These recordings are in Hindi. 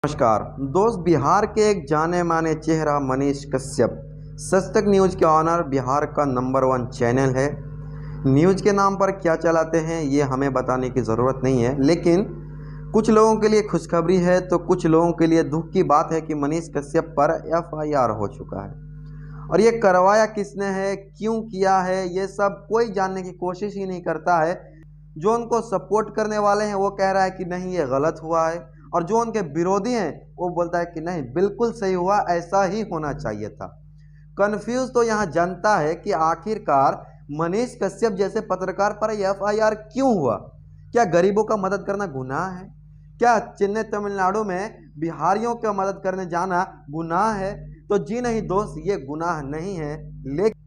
नमस्कार दोस्त। बिहार के एक जाने माने चेहरा मनीष कश्यप सच तक न्यूज़ के ऑनर, बिहार का नंबर 1 चैनल है। न्यूज़ के नाम पर क्या चलाते हैं ये हमें बताने की ज़रूरत नहीं है, लेकिन कुछ लोगों के लिए खुशखबरी है तो कुछ लोगों के लिए दुख की बात है कि मनीष कश्यप पर FIR हो चुका है। और ये करवाया किसने है, क्यों किया है, ये सब कोई जानने की कोशिश ही नहीं करता है। जो उनको सपोर्ट करने वाले हैं वो कह रहा है कि नहीं ये गलत हुआ है, और जो उनके विरोधी हैं वो बोलता है कि नहीं बिल्कुल सही हुआ, ऐसा ही होना चाहिए था। कंफ्यूज तो यहाँ जनता है कि आखिरकार मनीष कश्यप जैसे पत्रकार पर FIR क्यों हुआ। क्या गरीबों का मदद करना गुनाह है? क्या चेन्नई तमिलनाडु में बिहारियों की मदद करने जाना गुनाह है? तो जी नहीं दोस्त, ये गुनाह नहीं है।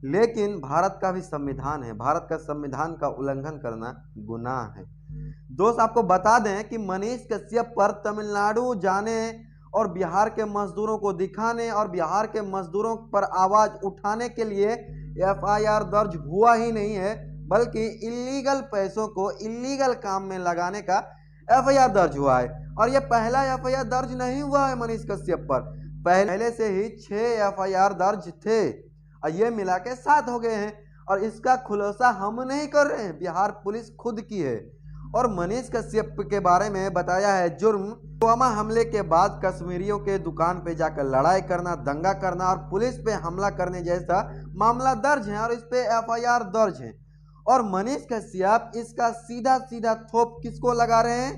लेकिन भारत का भी संविधान है, भारत का संविधान का उल्लंघन करना गुनाह है। दोस्त आपको बता दें कि मनीष कश्यप पर तमिलनाडु जाने और बिहार के मजदूरों को दिखाने और बिहार के मजदूरों पर आवाज उठाने के लिए FIR दर्ज हुआ ही नहीं है, बल्कि इलीगल पैसों को इलीगल काम में लगाने का FIR दर्ज हुआ है। और ये पहला FIR दर्ज नहीं हुआ है मनीष कश्यप पर, पहले से ही 6 FIR दर्ज थे और ये मिला के 7 हो गए हैं। और इसका खुलासा हम नहीं कर रहे हैं, बिहार पुलिस खुद की है। और मनीष कश्यप के बारे में बताया है जुर्म पुलवामा हमले के बाद कश्मीरियों के दुकान पे जाकर लड़ाई करना, दंगा करना और पुलिस पे हमला करने जैसा मामला दर्ज है और इस पे FIR दर्ज है। और मनीष कश्यप इसका सीधा सीधा थोप किसको लगा रहे हैं?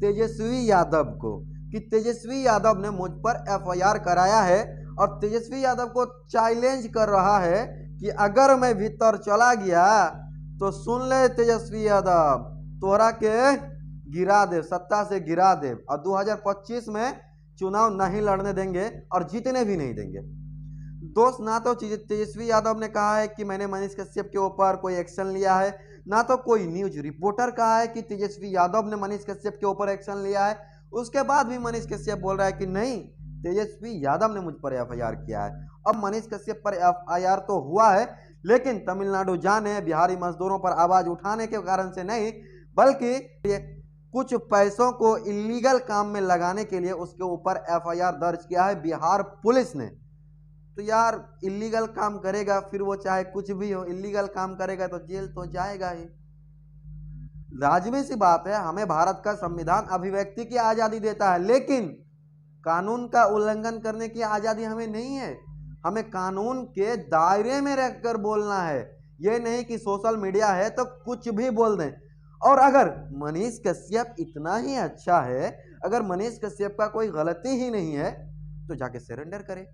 तेजस्वी यादव को, कि तेजस्वी यादव ने मुझ पर FIR कराया है। और तेजस्वी यादव को चैलेंज कर रहा है कि अगर मैं भीतर चला गया तो सुन ले तेजस्वी यादव, तोहरा के गिरा दे, सत्ता से गिरा दे, और 2025 में चुनाव नहीं लड़ने देंगे और जीतने भी नहीं देंगे। दोस्त ना तो तेजस्वी यादव ने कहा है कि मैंने मनीष कश्यप के ऊपर कोई एक्शन लिया है, ना तो कोई न्यूज रिपोर्टर कहा है कि तेजस्वी यादव ने मनीष कश्यप के ऊपर एक्शन लिया है। उसके बाद भी मनीष कश्यप बोल रहा है कि नहीं, तेजस्वी यादव ने मुझ पर FIR किया है। अब मनीष कश्यप पर FIR तो हुआ है, लेकिन तमिलनाडु जाने, बिहारी मजदूरों पर आवाज उठाने के कारण से नहीं, बल्कि कुछ पैसों को इलीगल काम में लगाने के लिए उसके ऊपर FIR दर्ज किया है बिहार पुलिस ने। तो यार इलीगल काम करेगा, फिर वो चाहे कुछ भी हो, इलीगल काम करेगा तो जेल तो जाएगा ही। लाजमी सी बात है, हमें भारत का संविधान अभिव्यक्ति की आजादी देता है, लेकिन कानून का उल्लंघन करने की आजादी हमें नहीं है। हमें कानून के दायरे में रहकर बोलना है, ये नहीं कि सोशल मीडिया है तो कुछ भी बोल दें। और अगर मनीष कश्यप इतना ही अच्छा है, अगर मनीष कश्यप का कोई गलती ही नहीं है, तो जाके सरेंडर करे।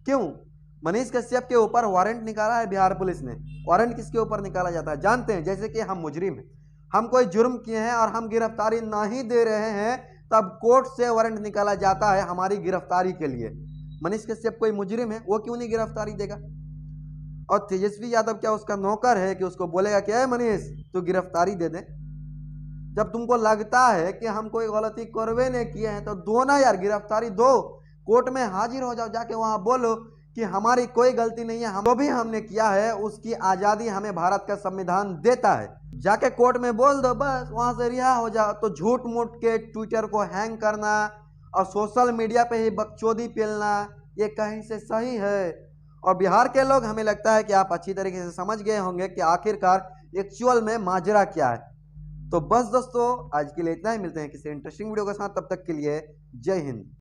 क्यों? मनीष कश्यप के ऊपर वारंट निकाला है बिहार पुलिस ने। वारंट किसके ऊपर निकाला जाता है जानते हैं? जैसे कि हम मुजरिम हैं, हम कोई जुर्म किए हैं और हम गिरफ्तारी नहीं दे रहे हैं, तब कोर्ट से वारंट निकाला जाता है हमारी गिरफ्तारी के लिए। मनीष कश्यप कोई मुजरिम है, वो क्यों नहीं गिरफ्तारी देगा? और तेजस्वी यादव क्या उसका नौकर है कि उसको बोलेगा कि अरे मनीष तू गिरफ्तारी दे दे? जब तुमको लगता है कि हम कोई गलती करवे नहीं किए हैं तो दो ना यार, गिरफ्तारी दो, कोर्ट में हाजिर हो जाओ, जाके वहां बोलो कि हमारी कोई गलती नहीं है, हम जो भी हमने किया है उसकी आजादी हमें भारत का संविधान देता है। जाके कोर्ट में बोल दो, बस वहां से रिहा हो जाओ। तो झूठ मूठ के ट्विटर को हैंग करना और सोशल मीडिया पे ही बकचोदी पेलना, ये कहीं से सही है? और बिहार के लोग, हमें लगता है कि आप अच्छी तरीके से समझ गए होंगे कि आखिरकार एक्चुअल में माजरा क्या है। तो बस दोस्तों आज के लिए इतना ही, मिलते हैं किसी इंटरेस्टिंग वीडियो के साथ, तब तक के लिए जय हिंद।